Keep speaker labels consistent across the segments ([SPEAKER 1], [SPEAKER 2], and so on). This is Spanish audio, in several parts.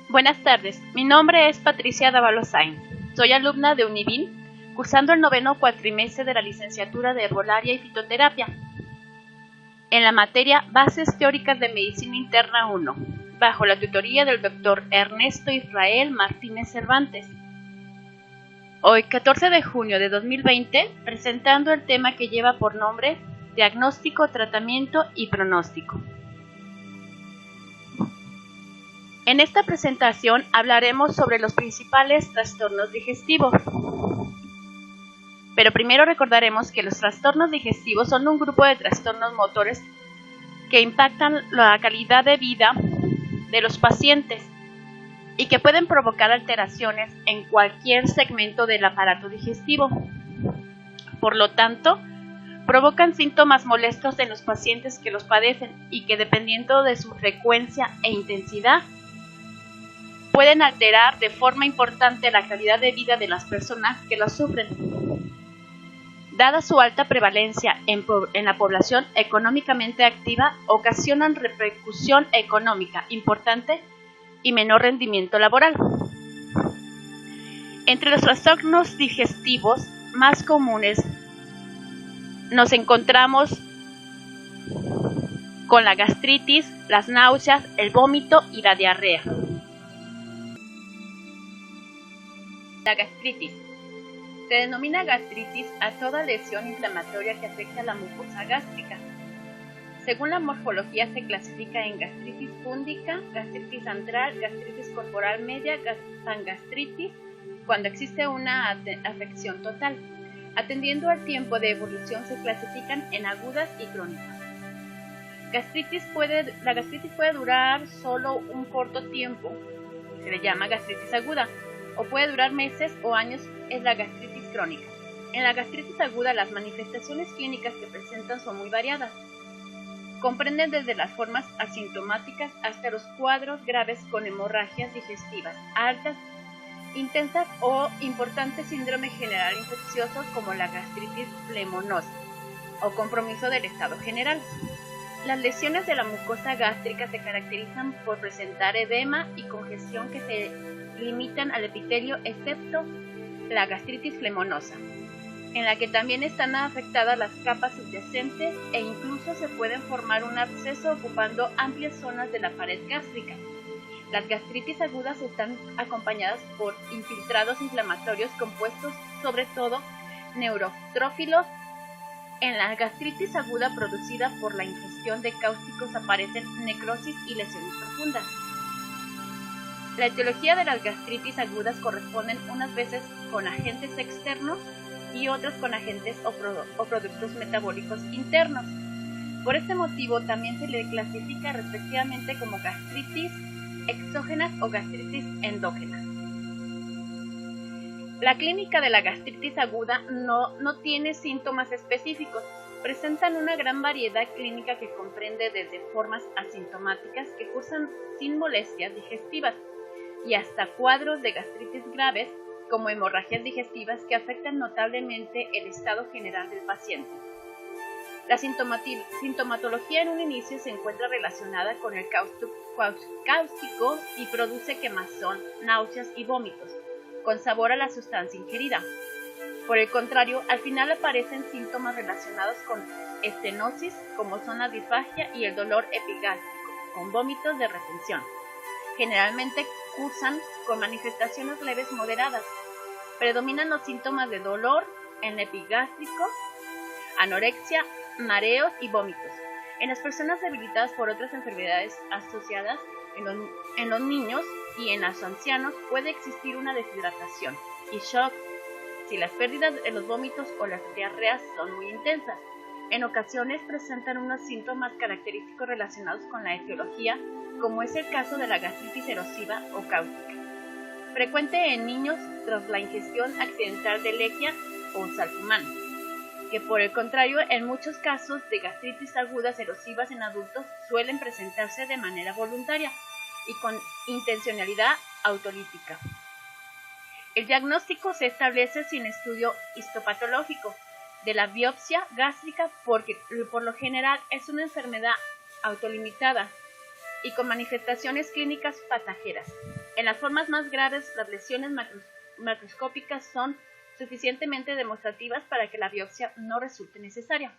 [SPEAKER 1] Buenas tardes, mi nombre es Patricia Dávalos Sainz. Soy alumna de Univin, cursando el 9º cuatrimestre de la licenciatura de Herbolaria y Fitoterapia, en la materia Bases Teóricas de Medicina Interna 1, bajo la tutoría del Dr. Ernesto Israel Martínez Cervantes. Hoy, 14 de junio de 2020, presentando el tema que lleva por nombre Diagnóstico, Tratamiento y Pronóstico. En esta presentación hablaremos sobre los principales trastornos digestivos. Pero primero recordaremos que los trastornos digestivos son un grupo de trastornos motores que impactan la calidad de vida de los pacientes y que pueden provocar alteraciones en cualquier segmento del aparato digestivo. Por lo tanto, provocan síntomas molestos en los pacientes que los padecen y que, dependiendo de su frecuencia e intensidad, pueden alterar de forma importante la calidad de vida de las personas que los sufren. Dada su alta prevalencia en la población económicamente activa, ocasionan repercusión económica importante y menor rendimiento laboral. Entre los trastornos digestivos más comunes nos encontramos con la gastritis, las náuseas, el vómito y la diarrea. La gastritis. Se denomina gastritis a toda lesión inflamatoria que afecta a la mucosa gástrica. Según la morfología se clasifica en gastritis púndica, gastritis antral, gastritis corporal media, pangastritis, cuando existe una afección total. Atendiendo al tiempo de evolución se clasifican en agudas y crónicas. La gastritis puede durar solo un corto tiempo, se le llama gastritis aguda, o puede durar meses o años, es la gastritis crónica. En la gastritis aguda las manifestaciones clínicas que presentan son muy variadas. Comprenden desde las formas asintomáticas hasta los cuadros graves con hemorragias digestivas altas, intensas o importantes síndrome general infeccioso como la gastritis flemonosa o compromiso del estado general. Las lesiones de la mucosa gástrica se caracterizan por presentar edema y congestión que se limitan al epitelio, excepto la gastritis flemonosa, en la que también están afectadas las capas subyacentes e incluso se pueden formar un absceso ocupando amplias zonas de la pared gástrica. Las gastritis agudas están acompañadas por infiltrados inflamatorios compuestos sobre todo neutrófilos. En la gastritis aguda producida por la ingestión de cáusticos aparecen necrosis y lesiones profundas. La etiología de las gastritis agudas corresponden unas veces con agentes externos y otras con agentes o productos metabólicos internos. Por este motivo también se le clasifica respectivamente como gastritis exógenas o gastritis endógenas. La clínica de la gastritis aguda no tiene síntomas específicos. Presentan una gran variedad clínica que comprende desde formas asintomáticas que cursan sin molestias digestivas y hasta cuadros de gastritis graves como hemorragias digestivas que afectan notablemente el estado general del paciente. La sintomatología en un inicio se encuentra relacionada con el cáustico y produce quemazón, náuseas y vómitos, con sabor a la sustancia ingerida. Por el contrario, al final aparecen síntomas relacionados con estenosis, como son la disfagia y el dolor epigástrico, con vómitos de retención. Generalmente cursan con manifestaciones leves moderadas. Predominan los síntomas de dolor en epigástrico, anorexia, mareos y vómitos. En las personas debilitadas por otras enfermedades asociadas, en los niños y en los ancianos puede existir una deshidratación y shock si las pérdidas en los vómitos o las diarreas son muy intensas. En ocasiones presentan unos síntomas característicos relacionados con la etiología, como es el caso de la gastritis erosiva o cáustica, frecuente en niños tras la ingestión accidental de lejía o salfumán, que por el contrario en muchos casos de gastritis agudas erosivas en adultos suelen presentarse de manera voluntaria y con intencionalidad autolítica. El diagnóstico se establece sin estudio histopatológico de la biopsia gástrica porque por lo general es una enfermedad autolimitada y con manifestaciones clínicas pasajeras. En las formas más graves, las lesiones macroscópicas son suficientemente demostrativas para que la biopsia no resulte necesaria.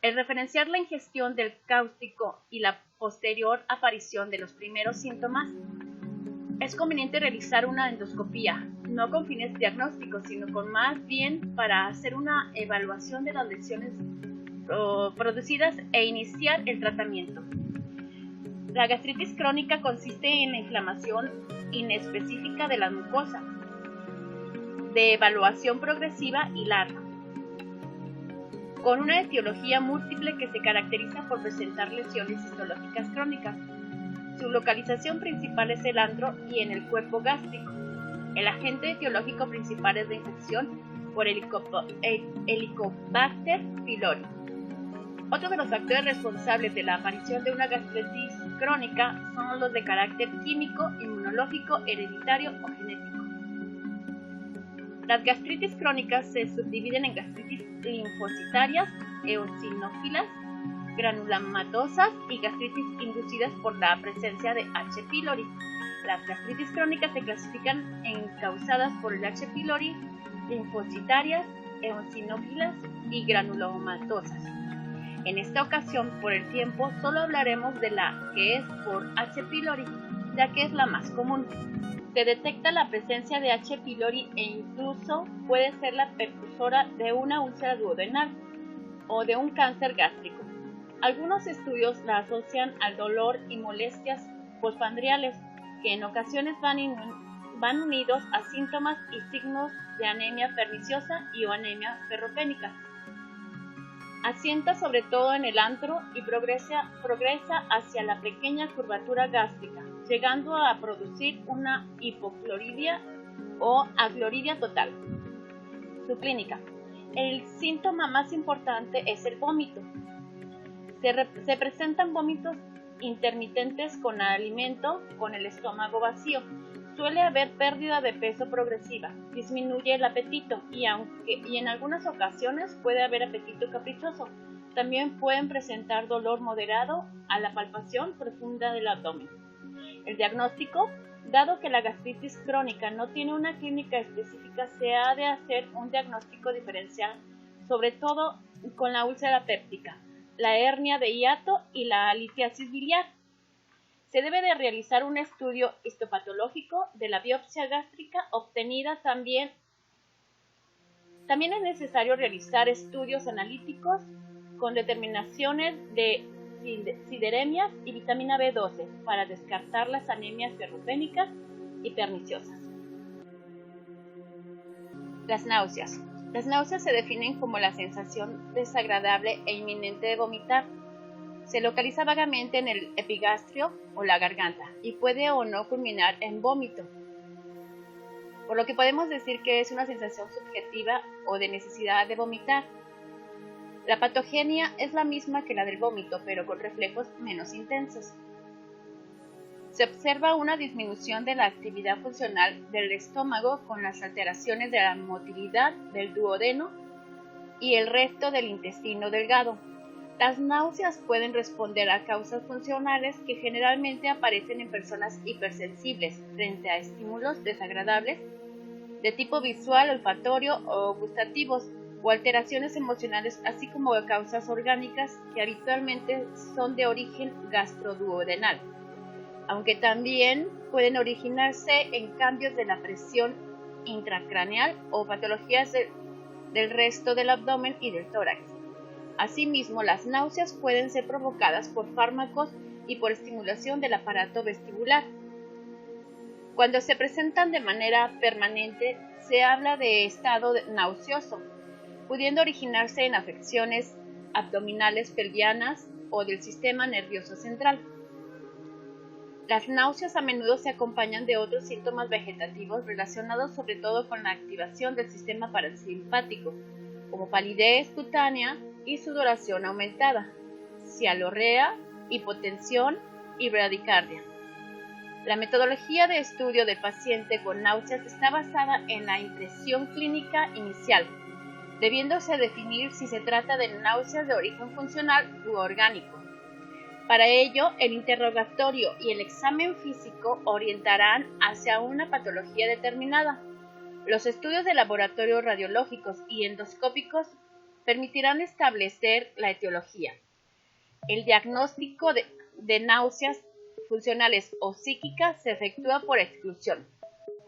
[SPEAKER 1] El referenciar la ingestión del cáustico y la posterior aparición de los primeros síntomas, es conveniente realizar una endoscopía, no con fines diagnósticos, sino con más bien para hacer una evaluación de las lesiones producidas e iniciar el tratamiento. La gastritis crónica consiste en la inflamación inespecífica de la mucosa, de evaluación progresiva y larga, con una etiología múltiple que se caracteriza por presentar lesiones histológicas crónicas. Su localización principal es el antro y en el cuerpo gástrico. El agente etiológico principal es la infección por Helicobacter pylori. Otro de los factores responsables de la aparición de una gastritis crónica son los de carácter químico, inmunológico, hereditario o genético. Las gastritis crónicas se subdividen en gastritis linfocitarias, eosinófilas, granulomatosas y gastritis inducidas por la presencia de H. pylori. Las gastritis crónicas se clasifican en causadas por el H. pylori, linfocitarias, eosinófilas y granulomatosas. En esta ocasión, por el tiempo, solo hablaremos de la que es por H. pylori, ya que es la más común. Se detecta la presencia de H. pylori e incluso puede ser la precursora de una úlcera duodenal o de un cáncer gástrico. Algunos estudios la asocian al dolor y molestias postprandiales, que en ocasiones van unidos a síntomas y signos de anemia perniciosa y o anemia ferropénica. Asienta sobre todo en el antro y progresa hacia la pequeña curvatura gástrica, llegando a producir una hipocloridia o acloridia total. Su clínica. El síntoma más importante es el vómito. Se presentan vómitos intermitentes con alimento, con el estómago vacío. Suele haber pérdida de peso progresiva, disminuye el apetito y en algunas ocasiones puede haber apetito caprichoso. También pueden presentar dolor moderado a la palpación profunda del abdomen. El diagnóstico, dado que la gastritis crónica no tiene una clínica específica, se ha de hacer un diagnóstico diferencial, sobre todo con la úlcera péptica, la hernia de hiato y la litiasis biliar. Se debe de realizar un estudio histopatológico de la biopsia gástrica obtenida también. También es necesario realizar estudios analíticos con determinaciones de sideremias y vitamina B12 para descartar las anemias ferropénicas y perniciosas. Las náuseas. Las náuseas se definen como la sensación desagradable e inminente de vomitar. Se localiza vagamente en el epigastrio o la garganta y puede o no culminar en vómito, por lo que podemos decir que es una sensación subjetiva o de necesidad de vomitar. La patogenia es la misma que la del vómito, pero con reflejos menos intensos. Se observa una disminución de la actividad funcional del estómago con las alteraciones de la motilidad del duodeno y el resto del intestino delgado. Las náuseas pueden responder a causas funcionales que generalmente aparecen en personas hipersensibles frente a estímulos desagradables de tipo visual, olfatorio o gustativos, o alteraciones emocionales, así como causas orgánicas que habitualmente son de origen gastroduodenal, aunque también pueden originarse en cambios de la presión intracraneal o patologías del resto del abdomen y del tórax. Asimismo, las náuseas pueden ser provocadas por fármacos y por estimulación del aparato vestibular. Cuando se presentan de manera permanente, se habla de estado nauseoso, pudiendo originarse en afecciones abdominales pelvianas o del sistema nervioso central. Las náuseas a menudo se acompañan de otros síntomas vegetativos relacionados sobre todo con la activación del sistema parasimpático, como palidez cutánea y sudoración aumentada, cialorrea, hipotensión y bradicardia. La metodología de estudio del paciente con náuseas está basada en la impresión clínica inicial, debiéndose definir si se trata de náuseas de origen funcional u orgánico. Para ello, el interrogatorio y el examen físico orientarán hacia una patología determinada. Los estudios de laboratorio radiológicos y endoscópicos permitirán establecer la etiología. El diagnóstico de náuseas funcionales o psíquicas se efectúa por exclusión.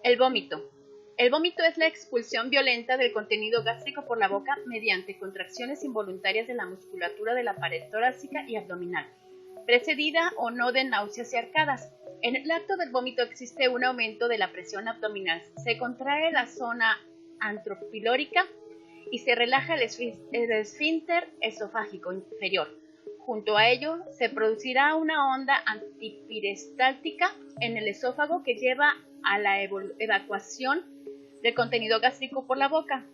[SPEAKER 1] El vómito. El vómito es la expulsión violenta del contenido gástrico por la boca mediante contracciones involuntarias de la musculatura de la pared torácica y abdominal, precedida o no de náuseas y arcadas. En el acto del vómito existe un aumento de la presión abdominal, se contrae la zona antropilórica y se relaja el esfínter esofágico inferior. Junto a ello, se producirá una onda antiperistáltica en el esófago que lleva a la evacuación del contenido gástrico por la boca.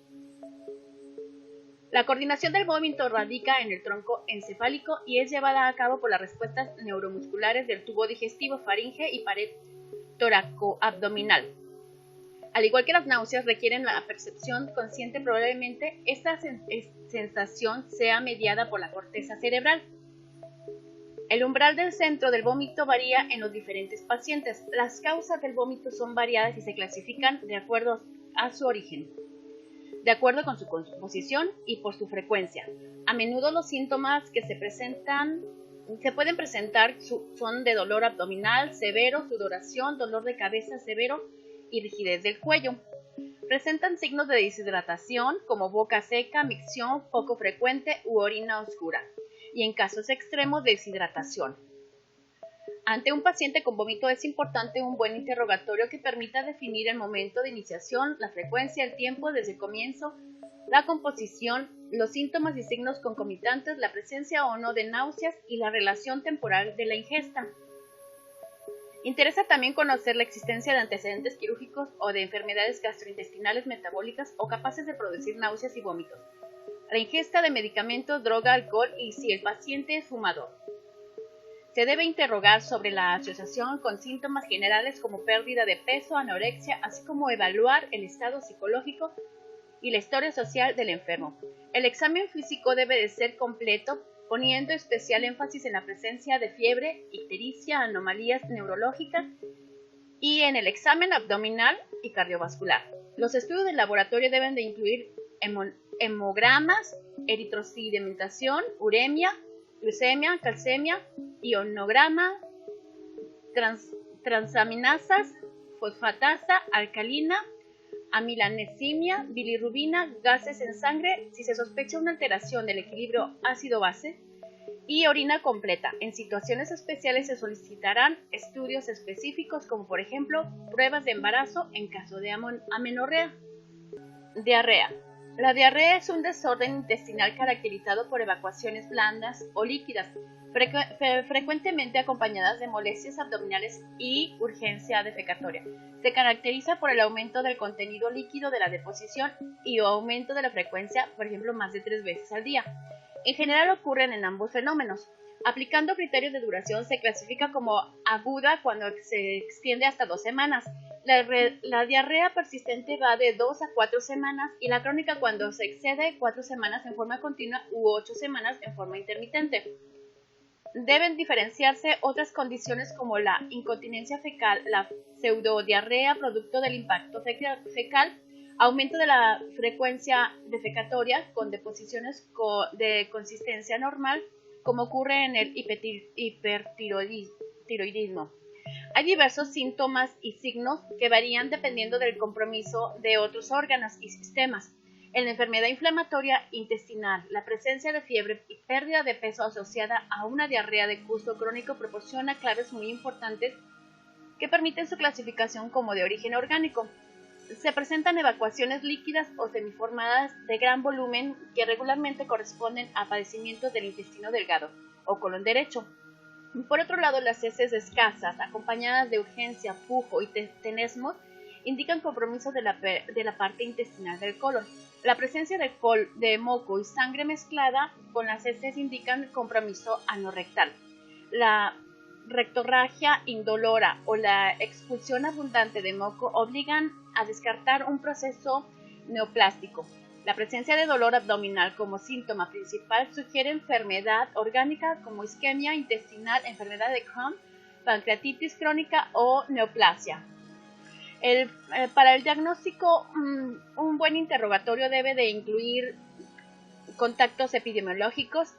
[SPEAKER 1] La coordinación del vómito radica en el tronco encefálico y es llevada a cabo por las respuestas neuromusculares del tubo digestivo, faringe y pared toracoabdominal. Al igual que las náuseas requieren la percepción consciente, probablemente esta sensación sea mediada por la corteza cerebral. El umbral del centro del vómito varía en los diferentes pacientes. Las causas del vómito son variadas y se clasifican de acuerdo a su origen, de acuerdo con su composición y por su frecuencia. A menudo los síntomas que se pueden presentar son de dolor abdominal severo, sudoración, dolor de cabeza severo y rigidez del cuello. Presentan signos de deshidratación como boca seca, micción poco frecuente u orina oscura, y en casos extremos deshidratación. Ante un paciente con vómito es importante un buen interrogatorio que permita definir el momento de iniciación, la frecuencia, el tiempo desde el comienzo, la composición, los síntomas y signos concomitantes, la presencia o no de náuseas y la relación temporal de la ingesta. Interesa también conocer la existencia de antecedentes quirúrgicos o de enfermedades gastrointestinales metabólicas o capaces de producir náuseas y vómitos, la ingesta de medicamentos, droga, alcohol y si el paciente es fumador. Se debe interrogar sobre la asociación con síntomas generales como pérdida de peso, anorexia, así como evaluar el estado psicológico y la historia social del enfermo. El examen físico debe de ser completo, poniendo especial énfasis en la presencia de fiebre, ictericia, anomalías neurológicas y en el examen abdominal y cardiovascular. Los estudios del laboratorio deben de incluir hemogramas, eritrosedimentación, uremia, glucemia, calcemia, ionograma, transaminasas, fosfatasa, alcalina, amilanesimia, bilirrubina, gases en sangre, si se sospecha una alteración del equilibrio ácido-base, y orina completa. En situaciones especiales se solicitarán estudios específicos como por ejemplo pruebas de embarazo en caso de amenorrea. Diarrea. La diarrea es un desorden intestinal caracterizado por evacuaciones blandas o líquidas, frecuentemente acompañadas de molestias abdominales y urgencia defecatoria. Se caracteriza por el aumento del contenido líquido de la deposición y aumento de la frecuencia, por ejemplo, más de 3 veces al día. En general ocurren en ambos fenómenos. Aplicando criterios de duración, se clasifica como aguda cuando se extiende hasta 2 semanas. La diarrea persistente va de 2 a 4 semanas y la crónica cuando se excede 4 semanas en forma continua u 8 semanas en forma intermitente. Deben diferenciarse otras condiciones como la incontinencia fecal, la pseudodiarrea producto del impacto fecal, aumento de la frecuencia defecatoria con deposiciones de consistencia normal, como ocurre en el hipertiroidismo. Hay diversos síntomas y signos que varían dependiendo del compromiso de otros órganos y sistemas. En la enfermedad inflamatoria intestinal, la presencia de fiebre y pérdida de peso asociada a una diarrea de curso crónico proporciona claves muy importantes que permiten su clasificación como de origen orgánico. Se presentan evacuaciones líquidas o semiformadas de gran volumen que regularmente corresponden a padecimientos del intestino delgado o colon derecho. Por otro lado, las heces escasas, acompañadas de urgencia, pujo y tenesmos, indican compromiso de la parte intestinal del colon. La presencia de moco y sangre mezclada con las heces indican compromiso anorrectal. La rectorragia indolora o la expulsión abundante de moco obligan a descartar un proceso neoplástico. La presencia de dolor abdominal como síntoma principal sugiere enfermedad orgánica como isquemia intestinal, enfermedad de Crohn, pancreatitis crónica o neoplasia. Para el diagnóstico, un buen interrogatorio debe de incluir contactos epidemiológicos,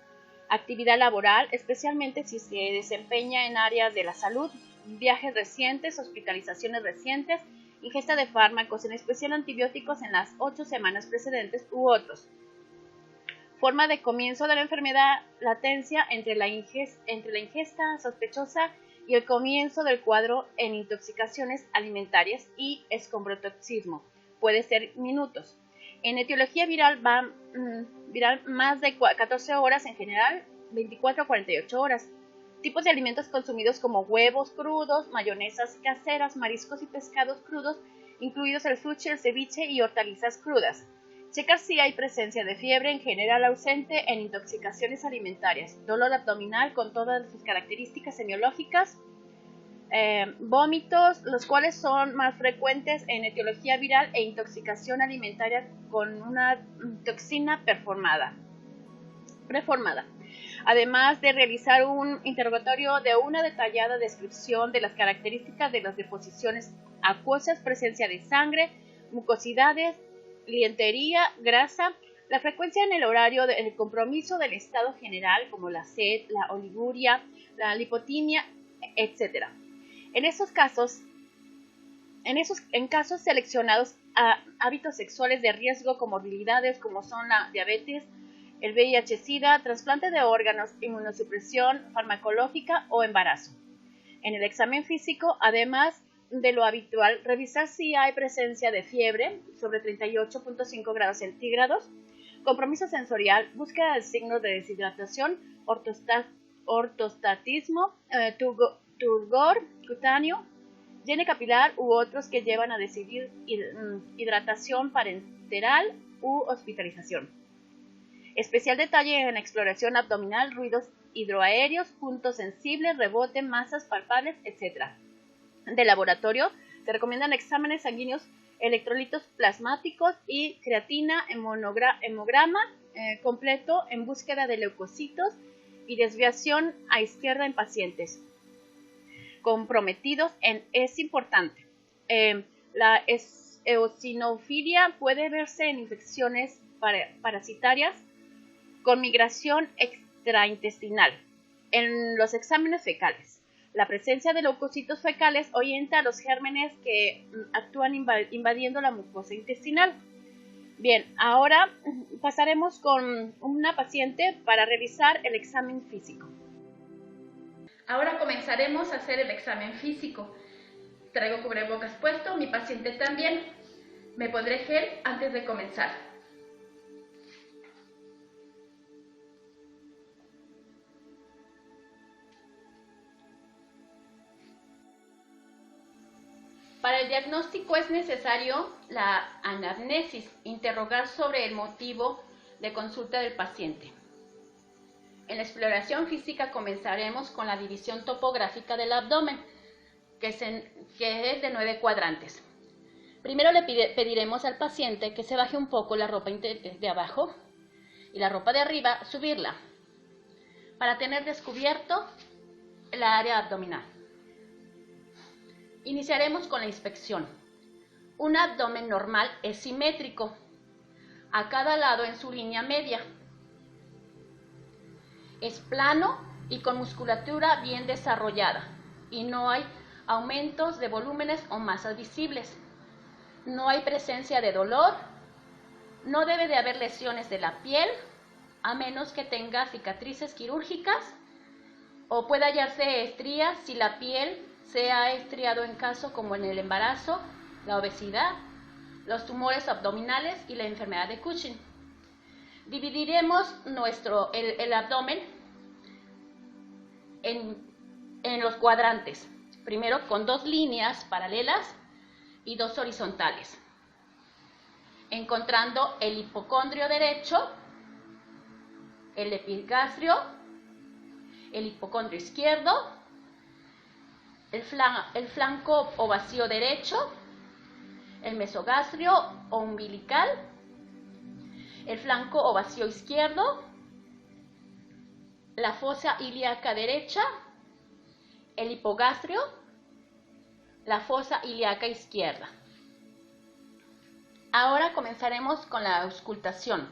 [SPEAKER 1] actividad laboral, especialmente si se desempeña en áreas de la salud, viajes recientes, hospitalizaciones recientes, ingesta de fármacos, en especial antibióticos en las 8 semanas precedentes u otros. Forma de comienzo de la enfermedad, latencia entre la ingesta sospechosa y el comienzo del cuadro en intoxicaciones alimentarias y escombrotoxismo. Puede ser minutos. En etiología viral más de 14 horas en general, 24 a 48 horas. Tipos de alimentos consumidos como huevos crudos, mayonesas caseras, mariscos y pescados crudos, incluidos el sushi, el ceviche y hortalizas crudas. Checar si hay presencia de fiebre, en general ausente en intoxicaciones alimentarias, dolor abdominal con todas sus características semiológicas, vómitos, los cuales son más frecuentes en etiología viral e intoxicación alimentaria con una toxina preformada. Además de realizar un interrogatorio de una detallada descripción de las características de las deposiciones acuosas, presencia de sangre, mucosidades, lientería, grasa, la frecuencia en el horario del compromiso del estado general, como la sed, la oliguria, la lipotimia, etc. En casos seleccionados, hábitos sexuales de riesgo, comorbilidades como son la diabetes, el VIH-Sida, trasplante de órganos, inmunosupresión farmacológica o embarazo. En el examen físico, además de lo habitual, revisar si hay presencia de fiebre sobre 38.5 grados centígrados, compromiso sensorial, búsqueda de signos de deshidratación, ortostatismo, turgor cutáneo, llene capilar u otros que llevan a decidir hidratación parenteral u hospitalización. Especial detalle en exploración abdominal, ruidos hidroaéreos, puntos sensibles, rebote, masas palpables, etc. De laboratorio, se recomiendan exámenes sanguíneos, electrolitos plasmáticos y creatina, hemograma completo en búsqueda de leucocitos y desviación a izquierda en pacientes comprometidos. Es importante. La eosinofilia puede verse en infecciones parasitarias con migración extraintestinal. En los exámenes fecales, la presencia de leucocitos fecales orienta a los gérmenes que actúan invadiendo la mucosa intestinal. Bien, ahora pasaremos con una paciente para realizar el examen físico. Ahora comenzaremos a hacer el examen físico. Traigo cubrebocas puesto, mi paciente también. Me pondré gel antes de comenzar. Para el diagnóstico es necesario la anamnesis, interrogar sobre el motivo de consulta del paciente. En la exploración física comenzaremos con la división topográfica del abdomen, que es de 9 cuadrantes. Primero le pediremos al paciente que se baje un poco la ropa de abajo y la ropa de arriba subirla para tener descubierto la área abdominal. Iniciaremos con la inspección. Un abdomen normal es simétrico, a cada lado en su línea media. Es plano y con musculatura bien desarrollada y no hay aumentos de volúmenes o masas visibles. No hay presencia de dolor, no debe de haber lesiones de la piel, a menos que tenga cicatrices quirúrgicas o pueda hallarse estrías si la piel se ha estriado en caso como en el embarazo, la obesidad, los tumores abdominales y la enfermedad de Cushing. Dividiremos el abdomen en los cuadrantes, primero con 2 líneas paralelas y 2 horizontales, encontrando el hipocondrio derecho, el epigastrio, el hipocondrio izquierdo, el flanco o vacío derecho, el mesogastrio o umbilical, el flanco o vacío izquierdo, la fosa ilíaca derecha, el hipogastrio, la fosa ilíaca izquierda. Ahora comenzaremos con la auscultación.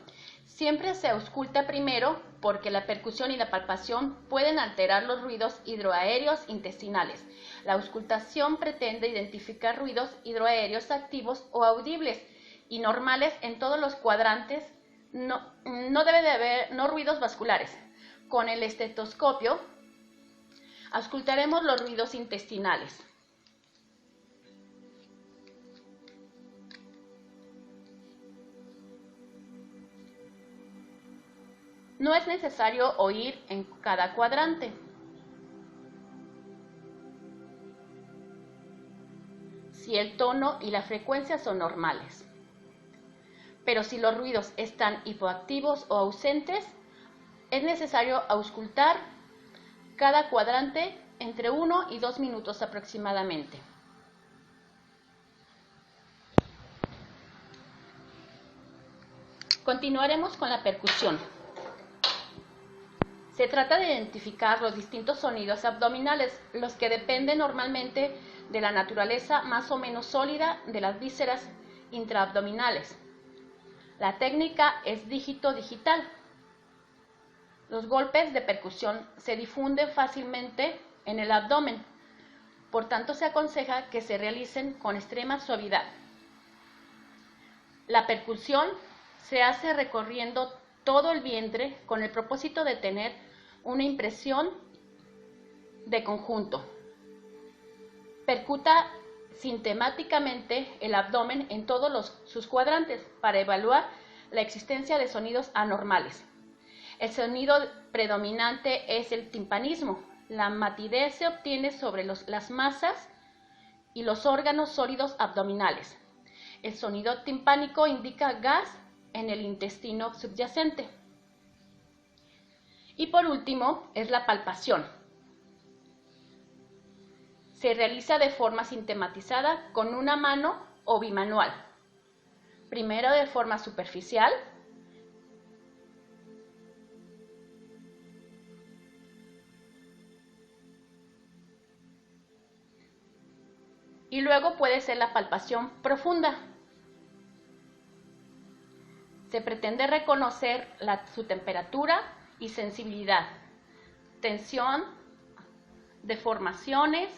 [SPEAKER 1] Siempre se ausculta primero porque la percusión y la palpación pueden alterar los ruidos hidroaéreos intestinales. La auscultación pretende identificar ruidos hidroaéreos activos o audibles y normales en todos los cuadrantes. No debe de haber ruidos vasculares. Con el estetoscopio auscultaremos los ruidos intestinales. No es necesario oír en cada cuadrante. Si el tono y la frecuencia son normales. Pero si los ruidos están hipoactivos o ausentes, es necesario auscultar cada cuadrante entre 1 y 2 minutos aproximadamente. Continuaremos con la percusión. Se trata de identificar los distintos sonidos abdominales, los que dependen normalmente de la naturaleza más o menos sólida de las vísceras intraabdominales. La técnica es dígito digital. Los golpes de percusión se difunden fácilmente en el abdomen, por tanto se aconseja que se realicen con extrema suavidad. La percusión se hace recorriendo todo el vientre con el propósito de tener una impresión de conjunto. Percuta sistemáticamente el abdomen en todos sus cuadrantes para evaluar la existencia de sonidos anormales. El sonido predominante es el timpanismo. La matidez se obtiene sobre las masas y los órganos sólidos abdominales. El sonido timpánico indica gas en el intestino subyacente. Y por último es la palpación. Se realiza de forma sistematizada con una mano o bimanual. Primero de forma superficial, y luego puede ser la palpación profunda. Se pretende reconocer su temperatura y sensibilidad, tensión, deformaciones,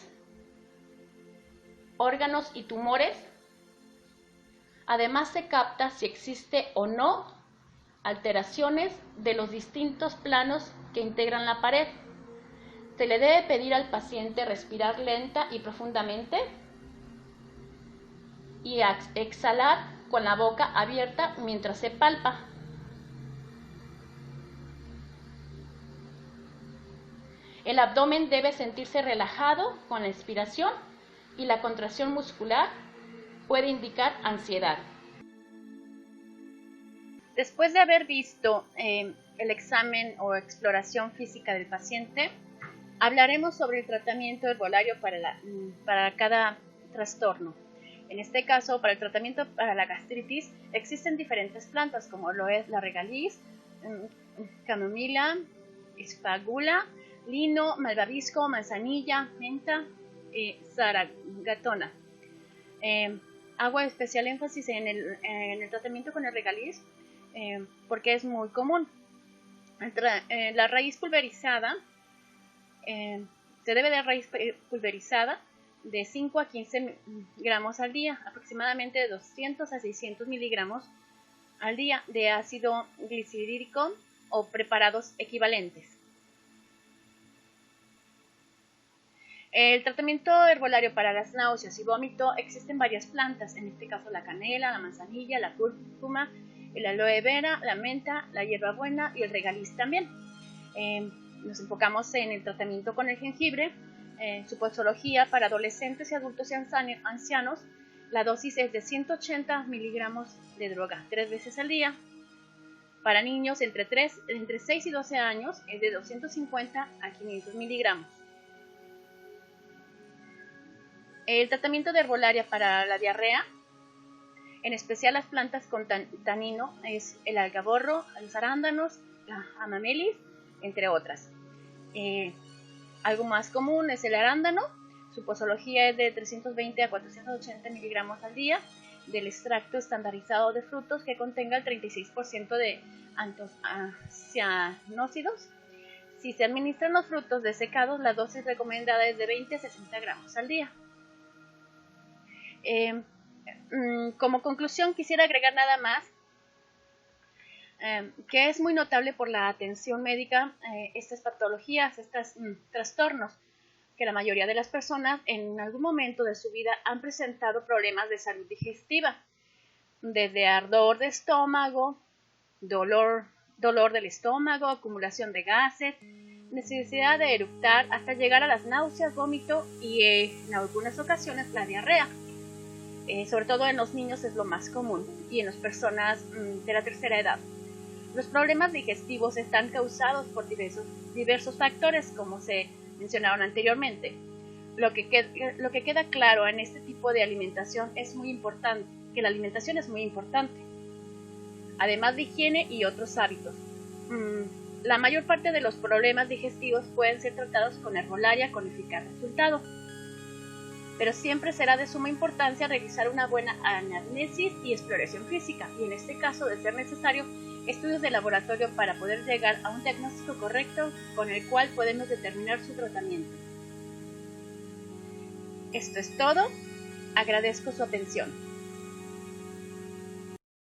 [SPEAKER 1] órganos y tumores. Además se capta si existe o no alteraciones de los distintos planos que integran la pared. Se le debe pedir al paciente respirar lenta y profundamente y exhalar con la boca abierta mientras se palpa. El abdomen debe sentirse relajado con la expiración y la contracción muscular puede indicar ansiedad. Después de haber visto el examen o exploración física del paciente, hablaremos sobre el tratamiento herbolario para cada trastorno. En este caso, para el tratamiento para la gastritis, existen diferentes plantas como lo es la regaliz, camomila, espagula, lino, malvavisco, manzanilla, menta y zaragatona. Hago especial énfasis en el tratamiento con el regaliz porque es muy común. La raíz pulverizada, se debe de raíz pulverizada de 5 a 15 gramos al día, aproximadamente de 200 a 600 miligramos al día de ácido glicírico o preparados equivalentes. El tratamiento herbolario para las náuseas y vómito existen varias plantas, en este caso la canela, la manzanilla, la cúrcuma, el aloe vera, la menta, la hierbabuena y el regaliz también. Nos enfocamos en el tratamiento con el jengibre. Su posología para adolescentes y adultos y ancianos, la dosis es de 180 miligramos de droga 3 veces al día. Para niños entre 6 y 12 años es de 250 a 500 miligramos. El tratamiento de herbolaria para la diarrea, en especial las plantas con tanino, es el algaborro, los arándanos, la amamelis, entre otras. Algo más común es el arándano. Su posología es de 320 a 480 miligramos al día del extracto estandarizado de frutos que contenga el 36% de antocianócidos. Si se administran los frutos desecados, la dosis recomendada es de 20 a 60 gramos al día. Como conclusión, quisiera agregar nada más que es muy notable por la atención médica estas patologías, estos trastornos, que la mayoría de las personas en algún momento de su vida han presentado problemas de salud digestiva, desde ardor de estómago, dolor del estómago, acumulación de gases, necesidad de eructar, hasta llegar a las náuseas, vómito y en algunas ocasiones la diarrea. Sobre todo en los niños es lo más común y en las personas de la tercera edad. Los problemas digestivos están causados por diversos factores, como se mencionaron anteriormente. Lo que queda claro en este tipo de alimentación es muy importante, que la alimentación es muy importante, además de higiene y otros hábitos. La mayor parte de los problemas digestivos pueden ser tratados con herbolaria con eficaz resultado, pero siempre será de suma importancia realizar una buena anamnesis y exploración física, y en este caso, de ser necesario, estudios de laboratorio para poder llegar a un diagnóstico correcto con el cual podemos determinar su tratamiento. Esto es todo. Agradezco su atención.